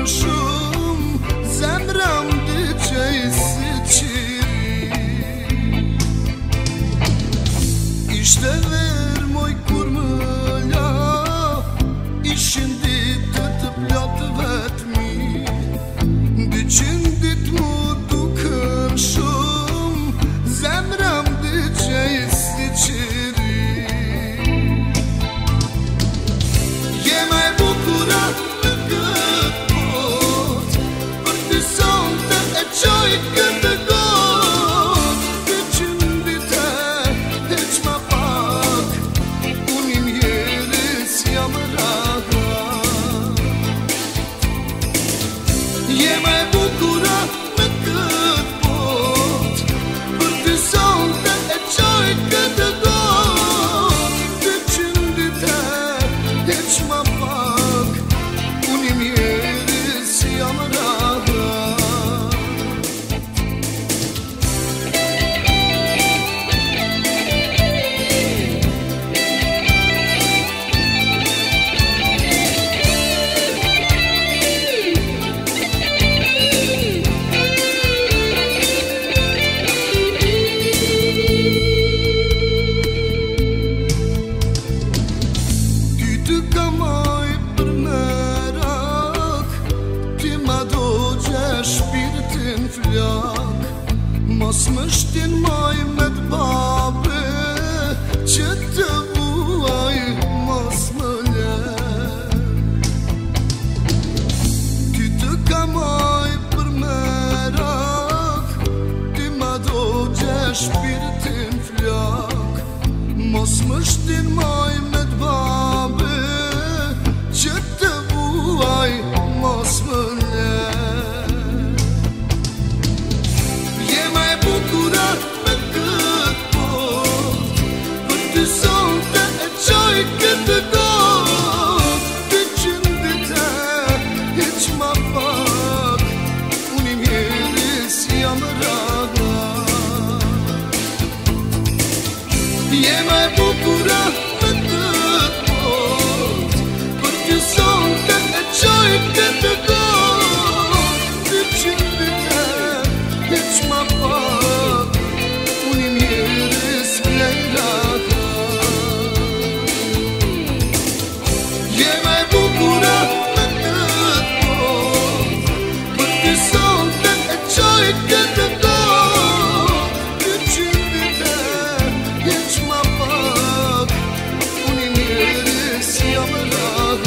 shumë zemrëm dëgjej si qiri. Ishte verë moj kur më la, ishin ditë të plotë vetëmi, 200 ditë mu dukën shumë zemrëm dëgjej si qiri. Jema e bukura në këtë botë, për ty sonte e qoj këtë gotë, 200 dite heq ma pak, unë i njerës jam rahat. Jema e bukura në këtë botë, për ty sonte e qoj këtë gotë, 200 dite heq ma pak, unë i njerës jam rahat. Ty të kamoj për merak, ti ma do gje shpirtin flak, mos më shtin moj me t'babe, që të vuaj mos më le. Ty të kamoj për merak, ti ma do gje shpirtin flak, mos më shtin moj me t'babe, që të vuaj mos më le. Jema e bukura me këtë botë, për ty sonte e qoj këtë gotë, 200 dite heq ma pak, unë i njerës jam rahat. Jema e bukura me këtë botë, për ty sonte e qoj këtë gotë, 200 dite heq ma pak, unë i njerës vlej rahat. Jema e bukura me këtë botë, për ty sonte e qoj këtë gotë, 200 dite heq ma pak, unë i njerës jam rahat.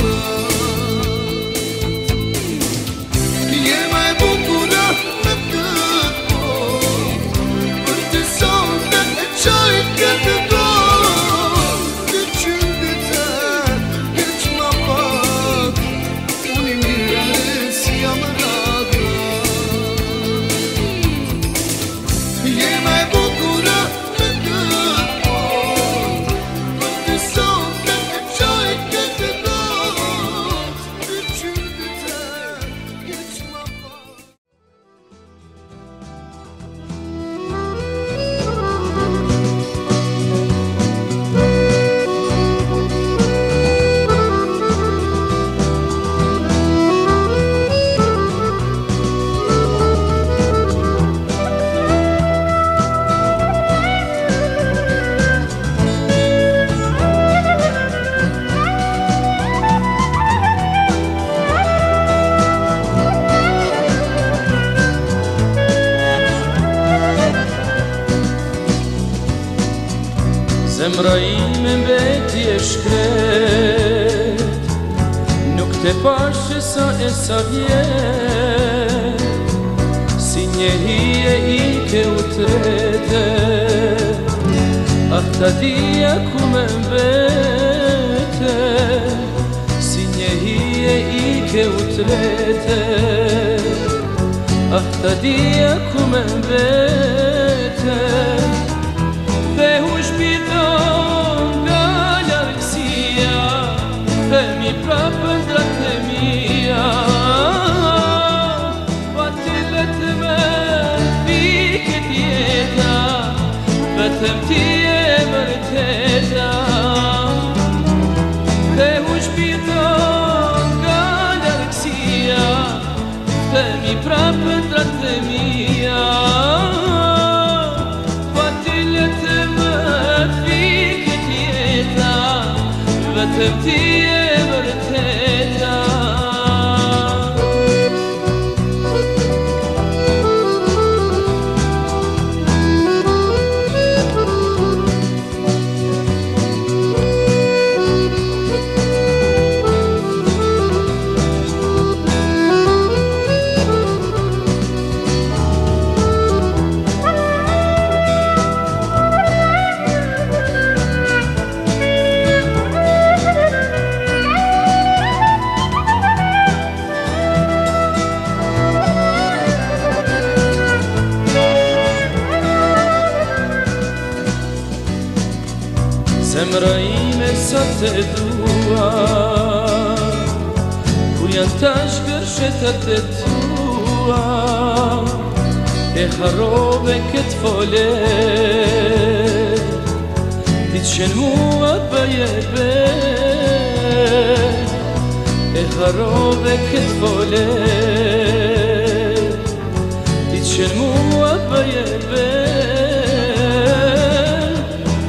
Jema e bukura me këtë botë, për ty sonte e qoj këtë gotë, 200 dite heq ma pak, unë i njerës jam rahat. Jema e bukura me këtë botë, për ty sonte e qoj këtë gotë, 200 dite heq ma pak. Zemra ime mbeti e shkret, nuk te pash që sa e sa vjet, si një hije i ke utrete, ah ta dija ku me mbete, si një hije i ke utrete, ah ta dija ku me mbete. Dhe u shpiton nga largësia, dhe mi prapën dratë e mia, pa ti vetëm e vike tjeta, vetëm ti e vërteta. Dhe u shpiton nga largësia, zemrime sa te dua Kur janë tash gërshetat e tua E harrove këtë fole Ti qenë mua bëje be E harrove këtë fole Ti qenë mua bëje be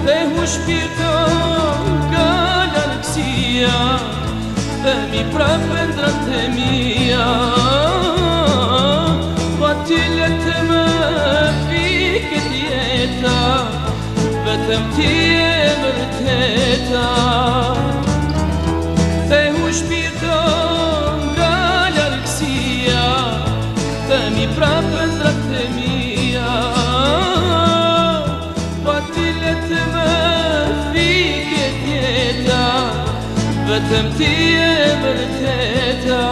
Dhe hu shpirton nga largësia Dhe mi prapë ndrat e mia Pa ty letë më fikët jeta Vetëm ti e vërteta Dhe hu shpirton nga largësia Dhe mi prapë ndrat e mia Pa ty letë më fikët jeta Vetëm ti e vërteta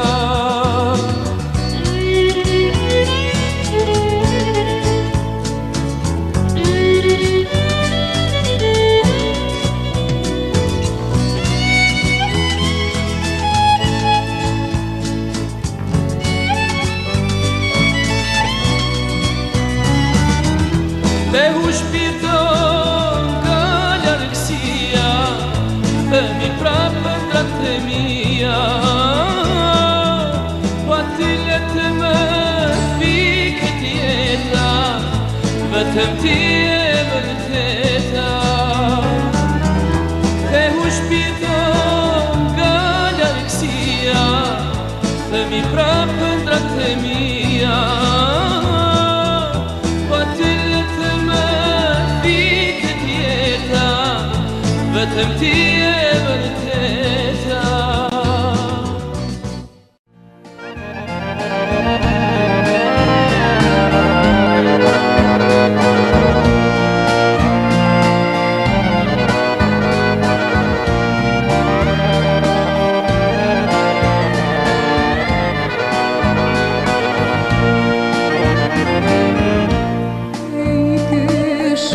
Dhe hu shpirton nga largësia Dhe mi prapë ndrat e mia Pa ty letë më fikët jeta Vetëm ti e vërteta Dhe hu shpirton nga largësia Dhe mi prapë ndrat e mia Vetëm ti e vërteta Ey kış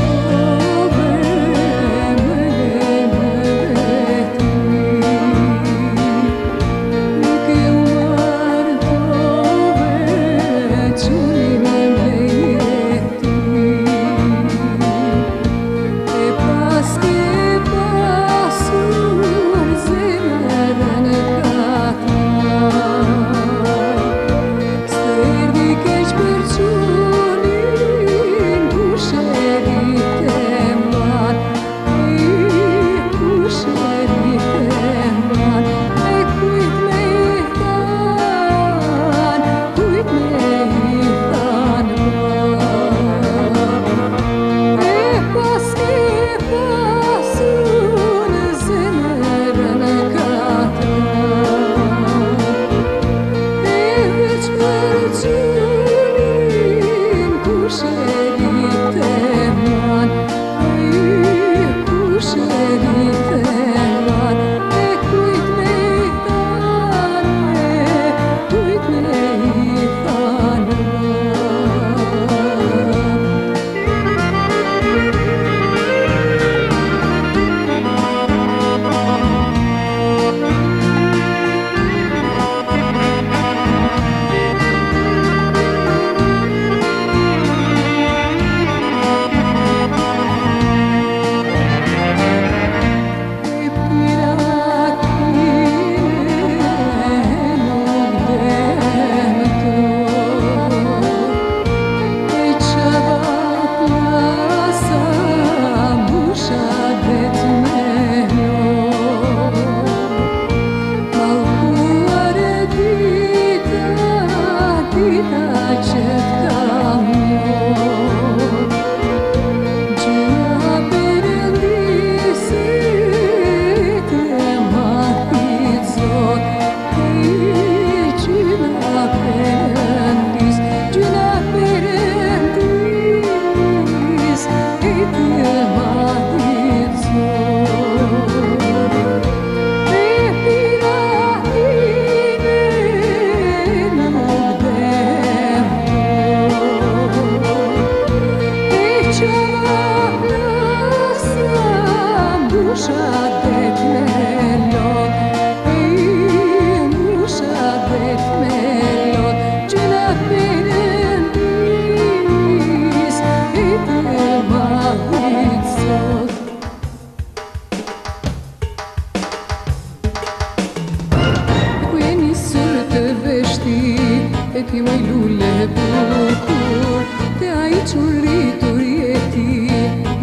e ti mai lule bucur, de aici un rituri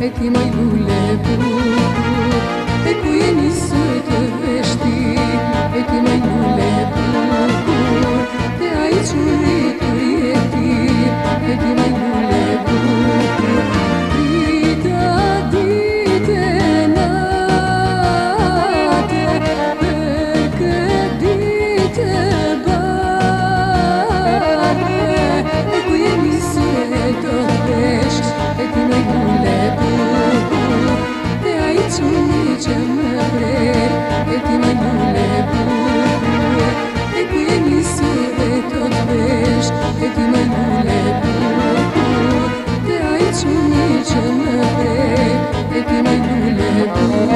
e ti mai lule bucur, e cu ieni să-te vești, e ti mai lule bucur, de aici un rituri e ti mai lule bucur. Dita, dite, nate, perché dite bate, e qui mi sento vești, e ti mai lule bucur, de aici un nici mă vrei, e ti mai lule bucur, e qui mi sento vești, e ti mai lule bucur, de aici un nici mă vrei, e ti mai lule bucur.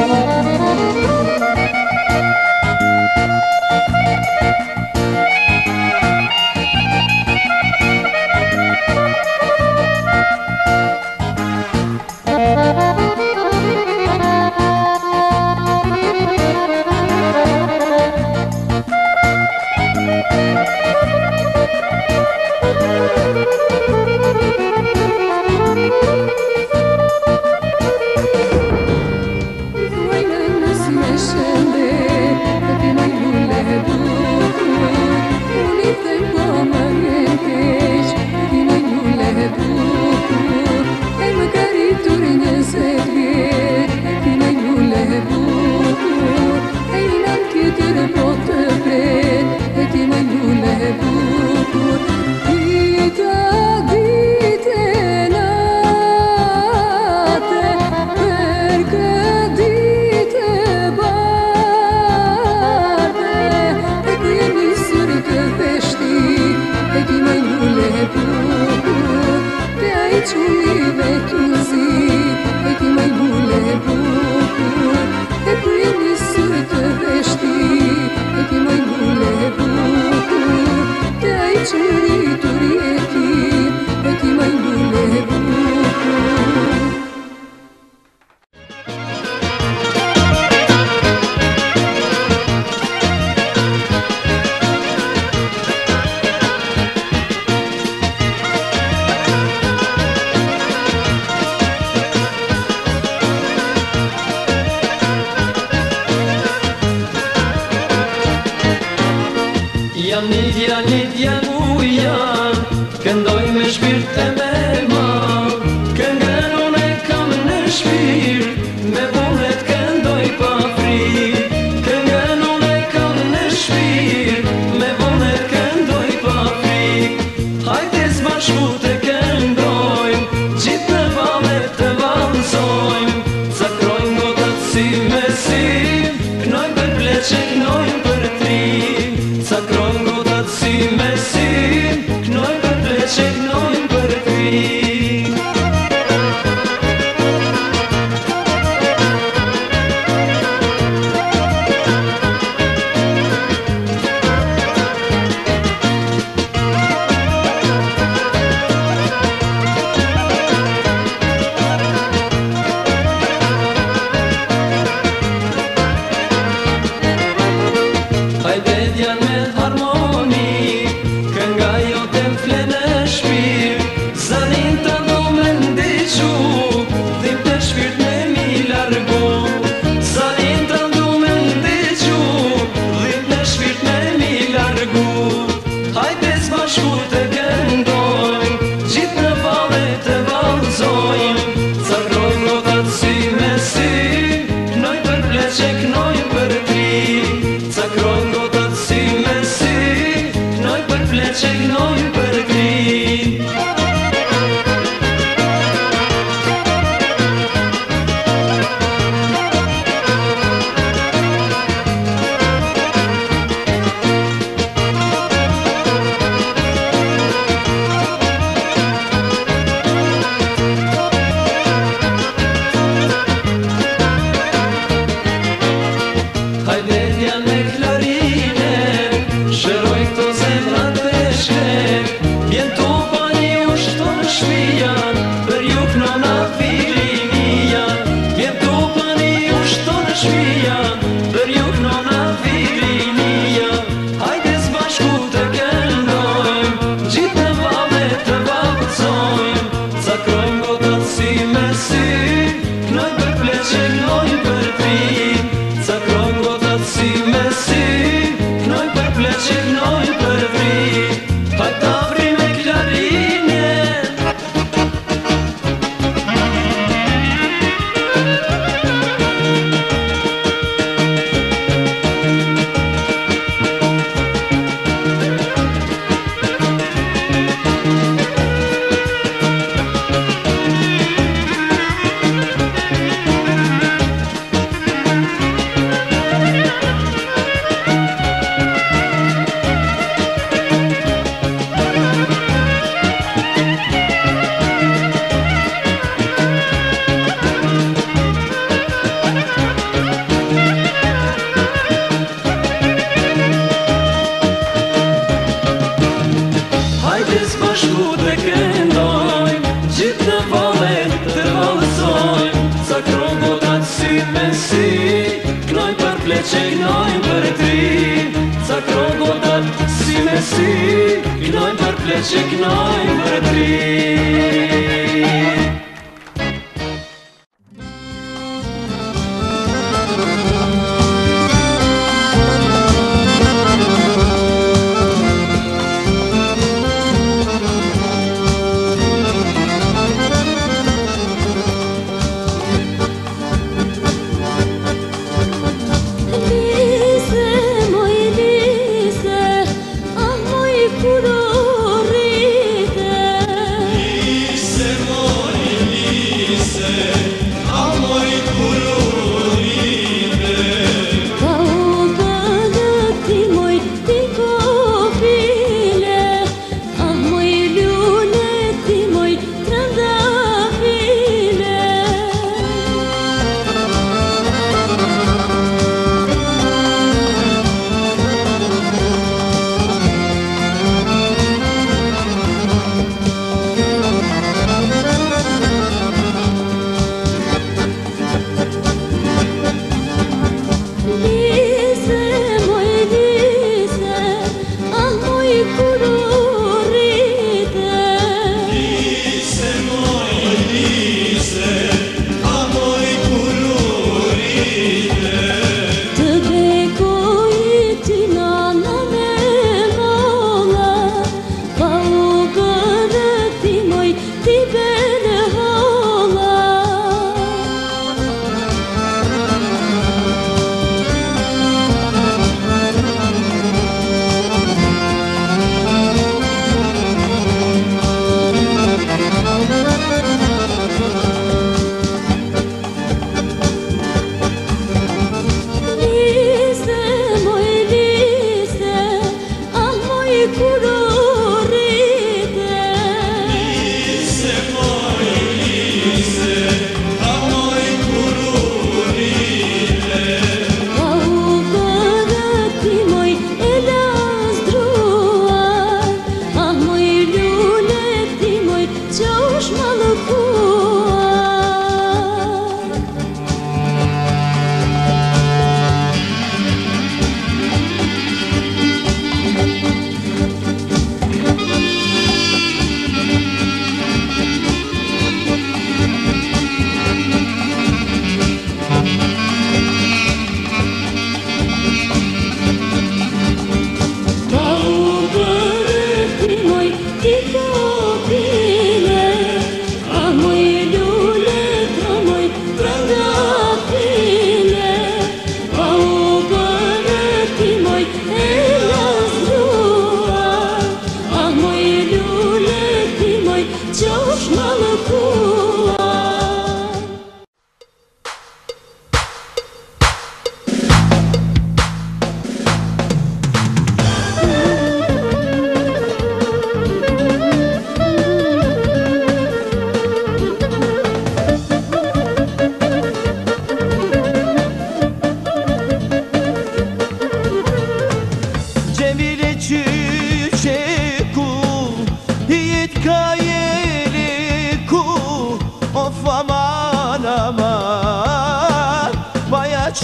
Nidia muian, këndoj me shpirt e me ma, këngën unë e kam në shpirt, me vunet këndoj pa fri. Këngën unë e kam në shpirt, me vunet këndoj pa fri. Hajde s'bashku të këndojmë, gjithë në valet të valësojmë, zakrojmë gotat si me si, knojmë për pleqe, knojmë për tri. Zakrojmë gotat si me si, knojmë për pleqe, knojmë për tri. Hajde djan me harmoni, kënga jote m'fle në shpirt, zanin të do me ndiqu, dhim të shpirt me mi largu. Zanin të do me ndiqu, dhim të shpirt me mi largu. Hajde s'bashku të këndojmë, gjithë në vale të valëzojmë, zakrojmë gotat si me si, knojmë për pleqe, knojmë për tri. Zakrojmë gotat si me si, knojmë për pleqe, knojmë për tri. Hajde djan me klarine, shëroj këto zemrat e shkrep, vjen si Knojnë për pleqe, knojnë për tri.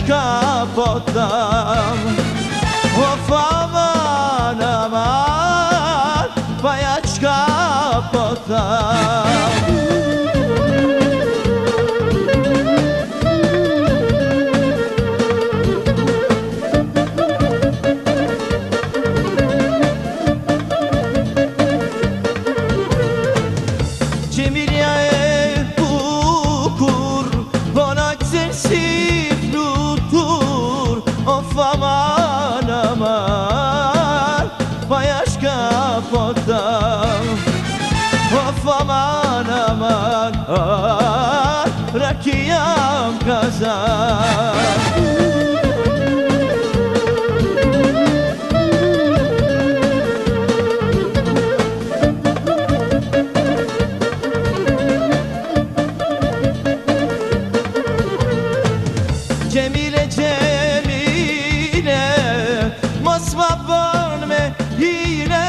Kapottam, of aman aman, bayaç kapottam. Cemiliye bukur, bonak sensiz nutur, of aman aman, bayaş kapottam. Of aman aman, rakiyam kazan. Cemile Cemile, masmaban me hile,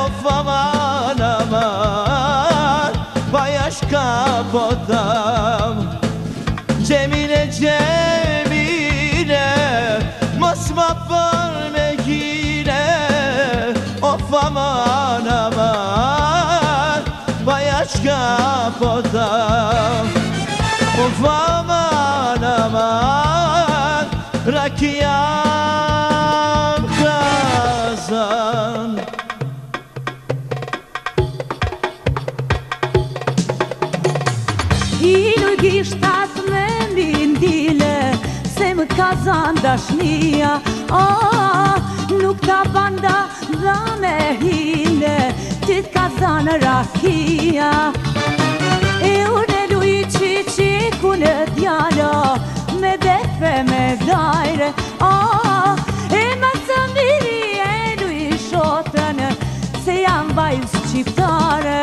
of aman aman, bayaş kapottam. Cemile Cemile, masmaban me hile, aman aman Bayaşka pota Of aman aman Rakiyam kazan I nuk ishtas me mindile Se më kazan dashnia Nuk ta banda dha me hile Ti t'kazan rakia E unë luj qiqiku në djalo Me befe me dajre E ma së miri e luj shotën Se jam vajlë shqiptare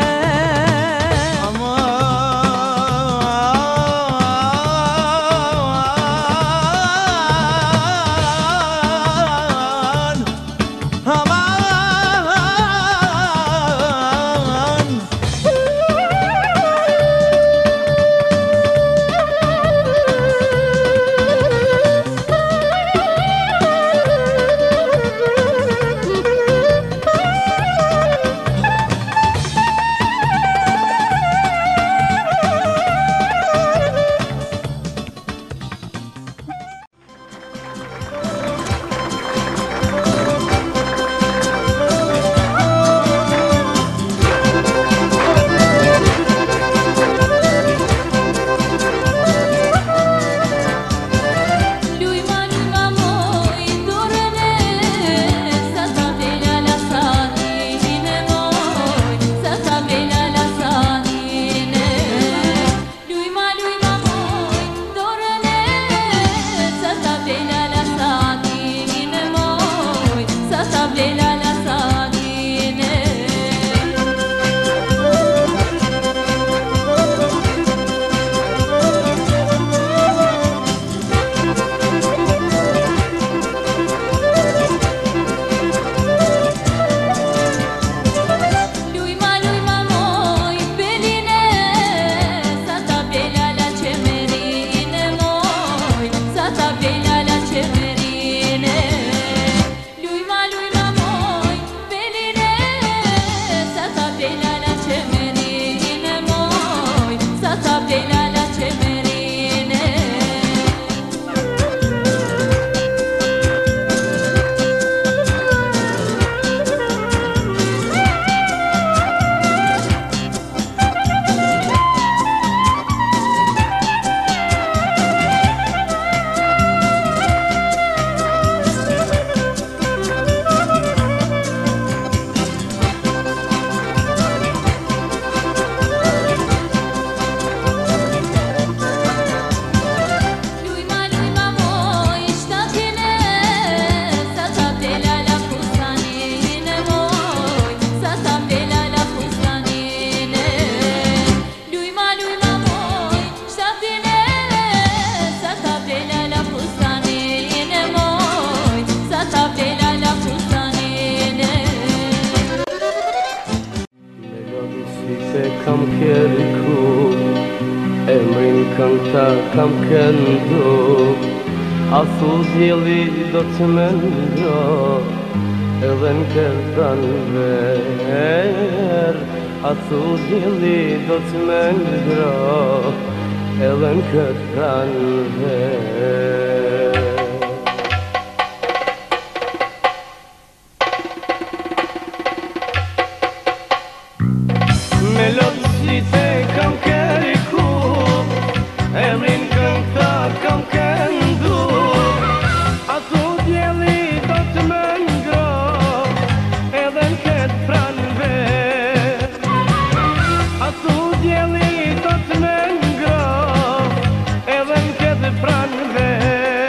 kam kërku, emrin kënta kam këndu, asu djeli do të më ndro, edhe në këtë pranver, asu djeli do të më ndro, edhe në këtë pranver. Melodësit e kam kërku, emrin kënta kam këndu, asu djeli do të më ngro, edhe në këtë pranver. Asu djeli do të më ngro, edhe në këtë pranver.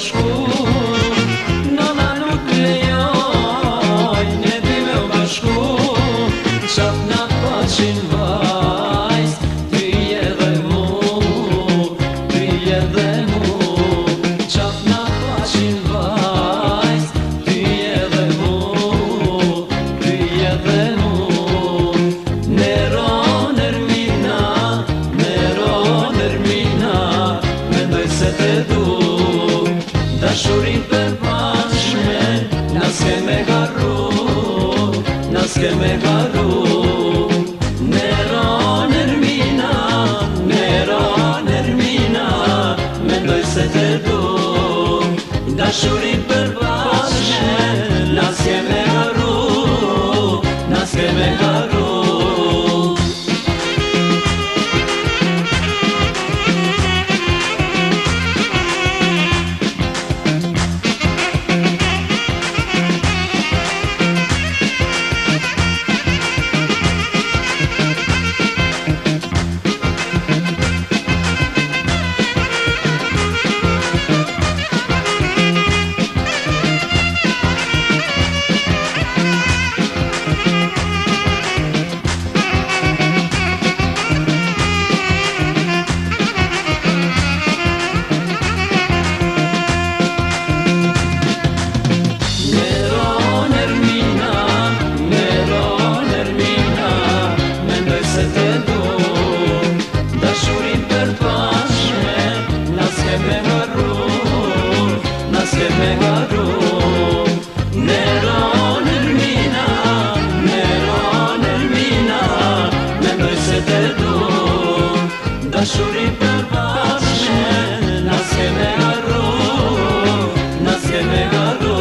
bashku Nona nuk lejoj Ne dy me u bashku Qat na pashin vajz Ty edhe mu Ty edhe mu Qat na pashin vajz Ty edhe mu Ty edhe mu Neron Ermina Neron Ermina Mendoj se te du Dashurin për bashme Nas ke me garru Nas ke me garru Neron Ermina Neron Ermina Mendoj se te du Dashurin për bashme Nas ke me garru Nas ke me garru Dashuri për bashme Nas ke me garru Nas ke me garru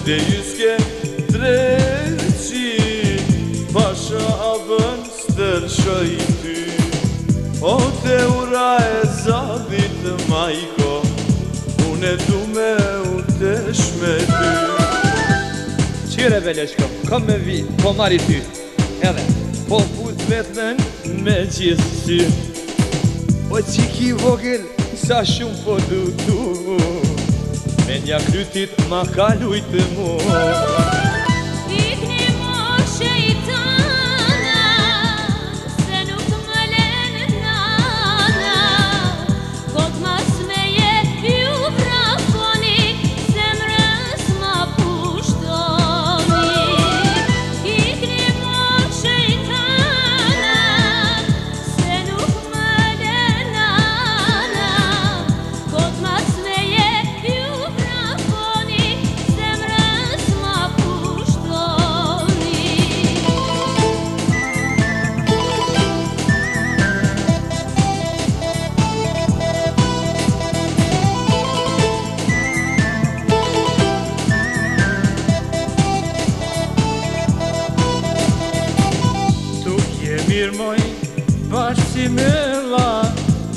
Dhe juske treci Pasha abën stërshoj ty O te ura e zadit majko Une du me utesh me ty Qire Beleshko, kom me vi, po marri ty Edhe, po fut vetën me gjithësi O qiki vogël, sa shumë po du Me nja krytit ma kalujtë mu Ikni mo shejtana Se nuk më lenë nana Kot mas me je ju vraponi Zemrës ma pushtoni Ikni mo shejtana Se nuk më lenë nana Kot mas me je ju vraponi Zemrës ma pushtoni Tuk je mirë moj, bashkë si mëlla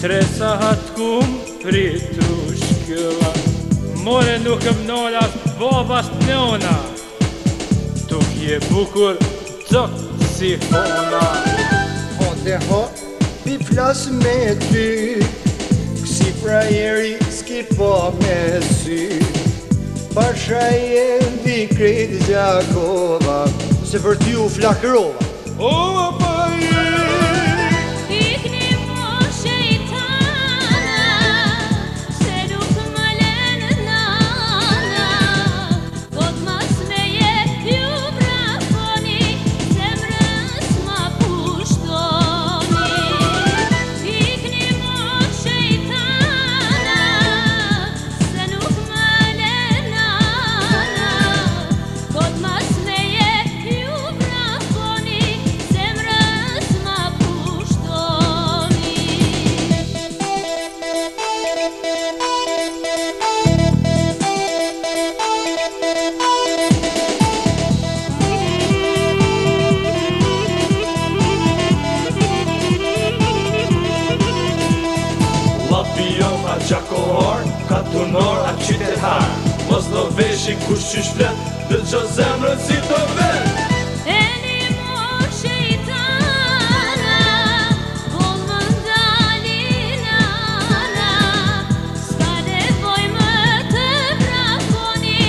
Tre sahat kum pritu shkëlla More nuk më nolas, babas nëna Tuk je bukur, cok si fona O te ho, pi flas me ty Kësi frajeri s'ki po me sy Pasha jendi krejt Gjakova Se për ty u flakërova O pa je Ikni mo shejtana Se nuk më lenë nana Kot mas me je ju vraponi Zemrës ma pushtoni Ikni mo shejtana Se nuk më lenë nana Kot mas me je ju vraponi Zemrës ma pushtoni Lapi jom a gjakohar Ka tunor a qytetar Mos do veshin kush qysh flet Dhe gjo zemrën si të vet Eni mo shejtana Po më ndali nana Ska nevoj më të vraponi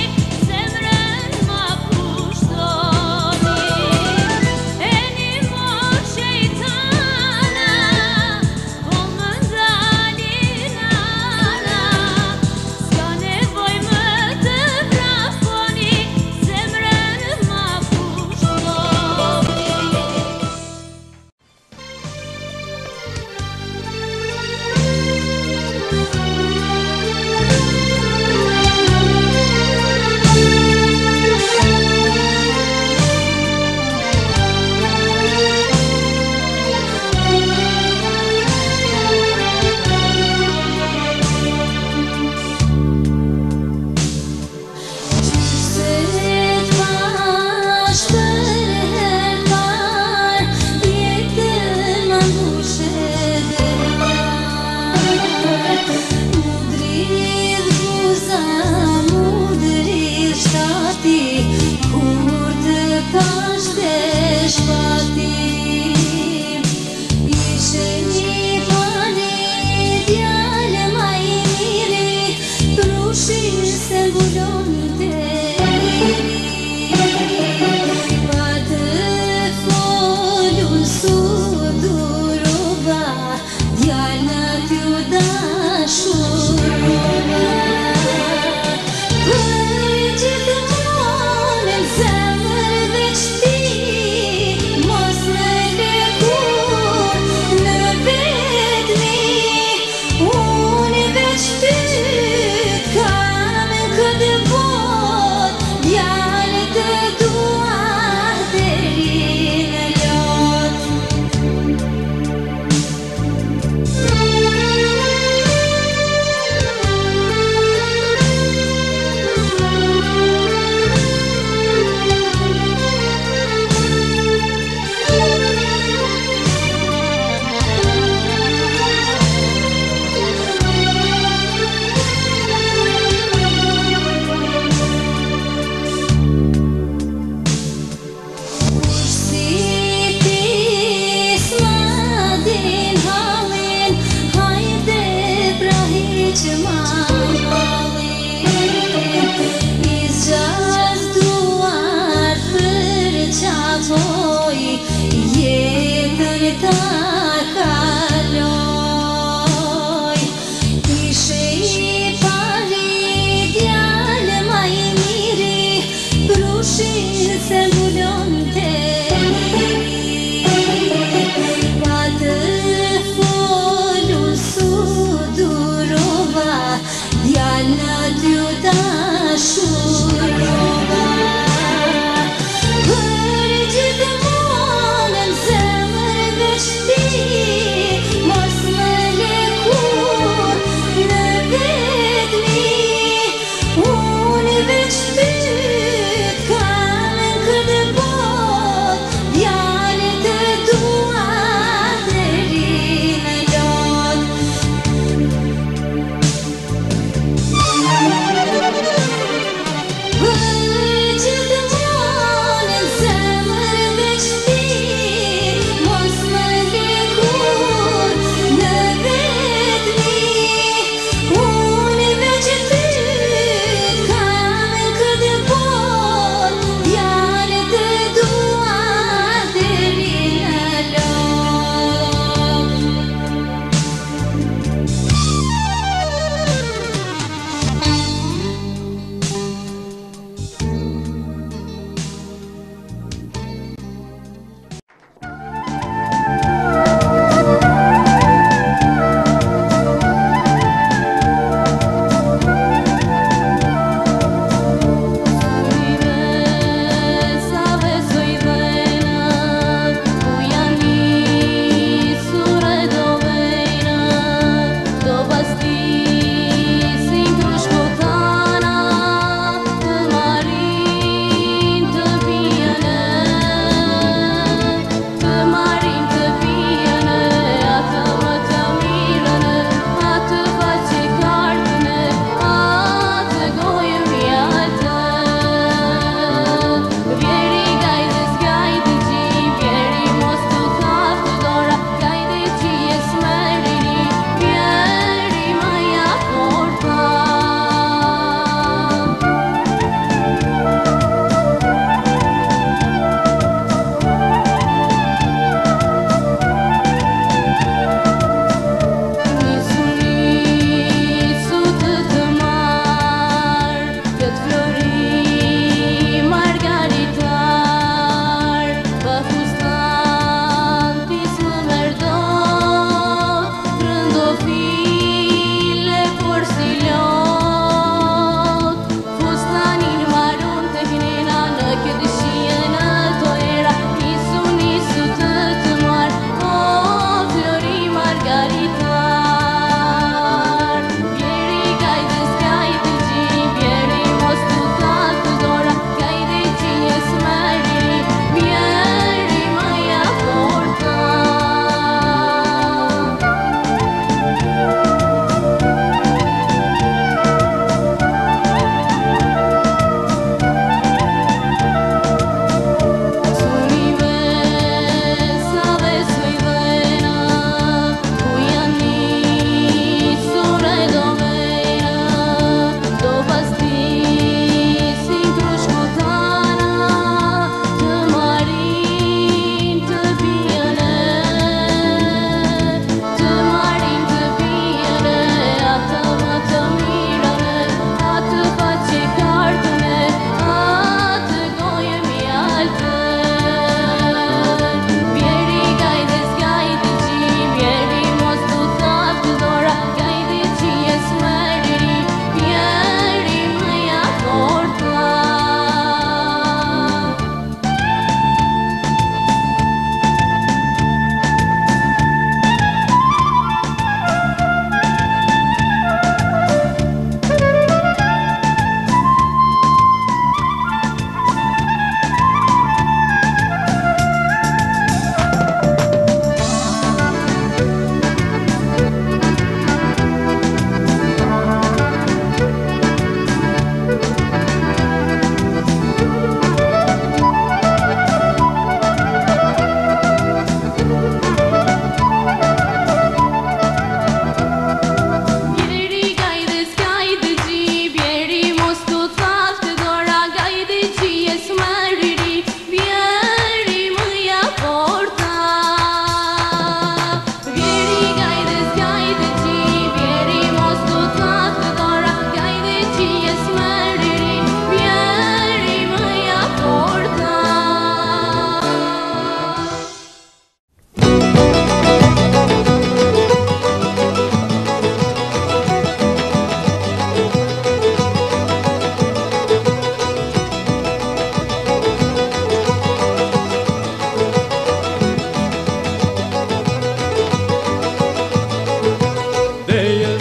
Zemrën ma pushtoni Eni mo shejtana Po më ndali nana Ska nevoj më të vraponi Zemrën ma pushtoni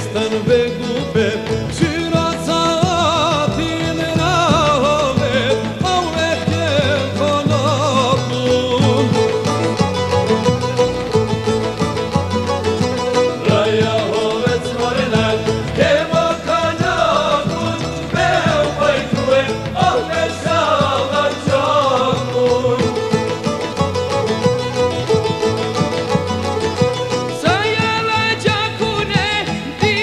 Estën begupe Qyra saatin në ovet Ovet ke konopun Raja ovet s'marinak Ke më kanjakun Me u pajtue Oh me shala qakun Sa jala gjakune Di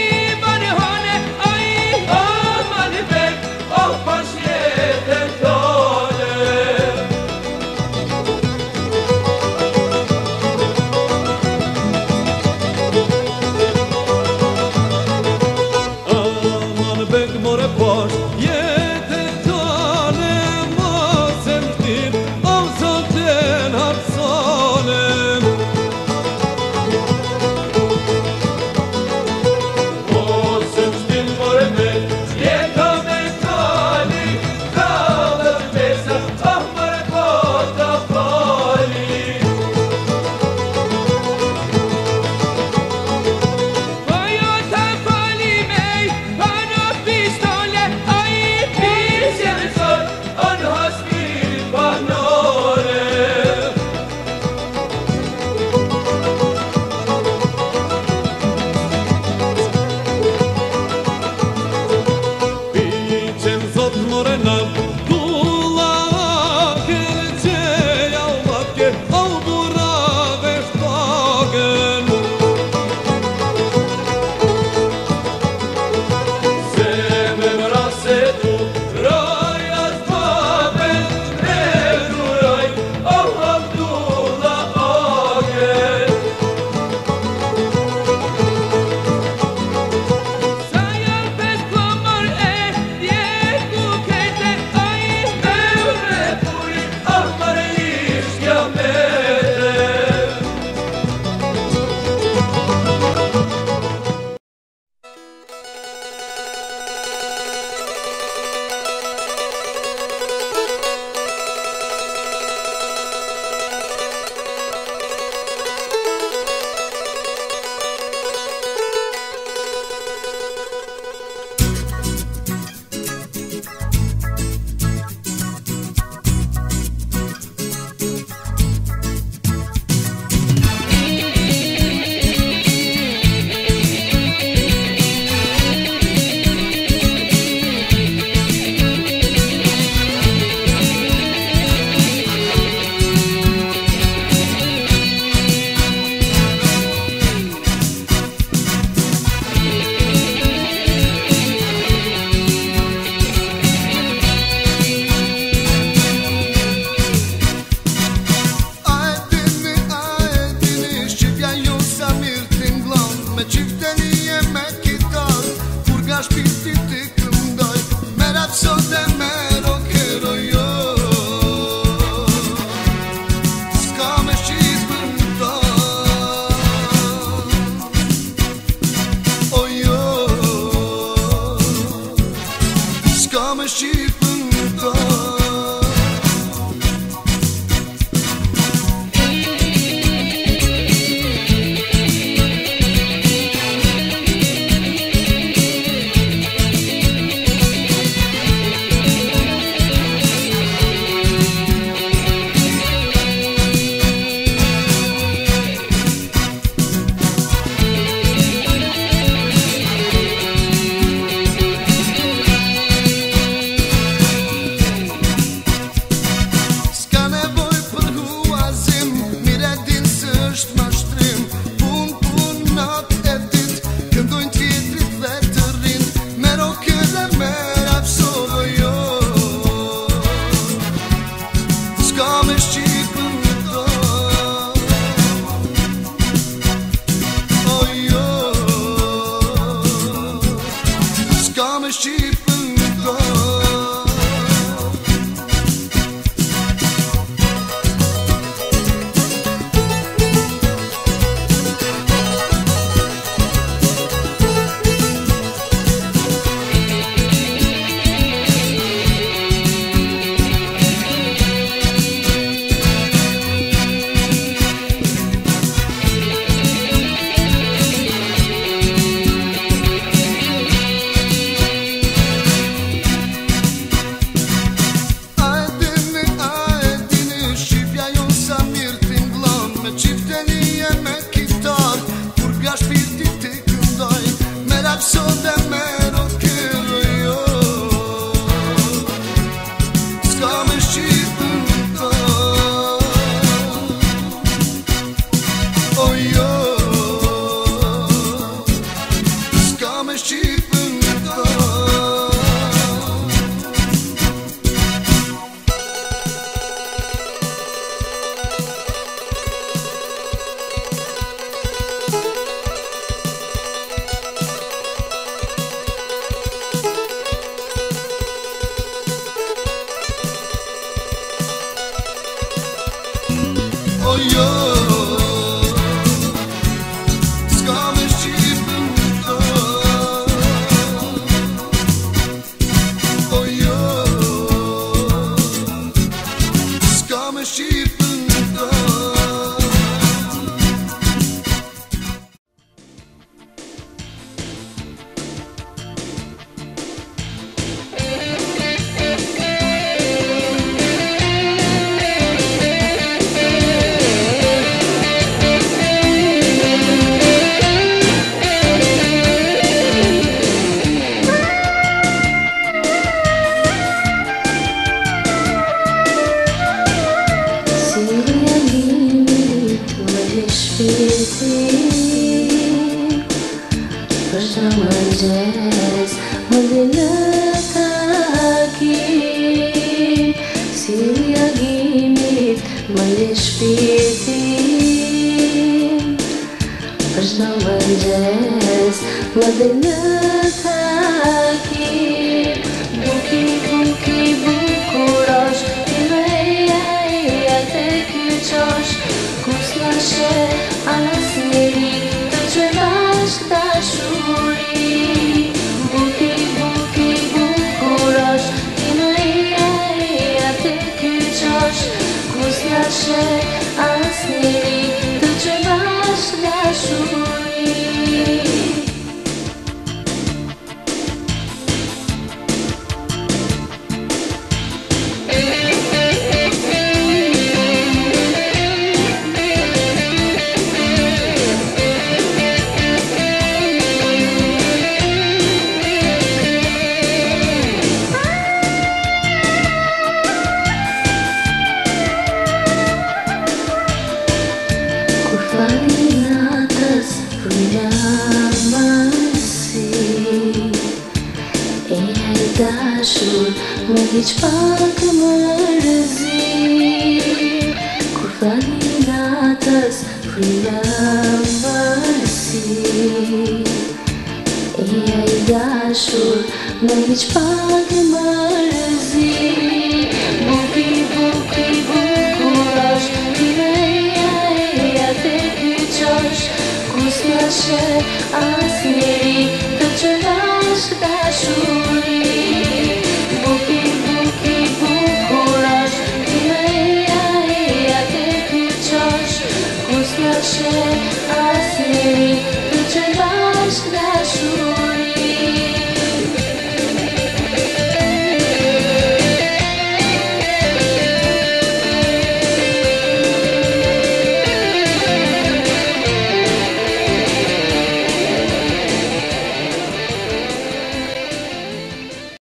Share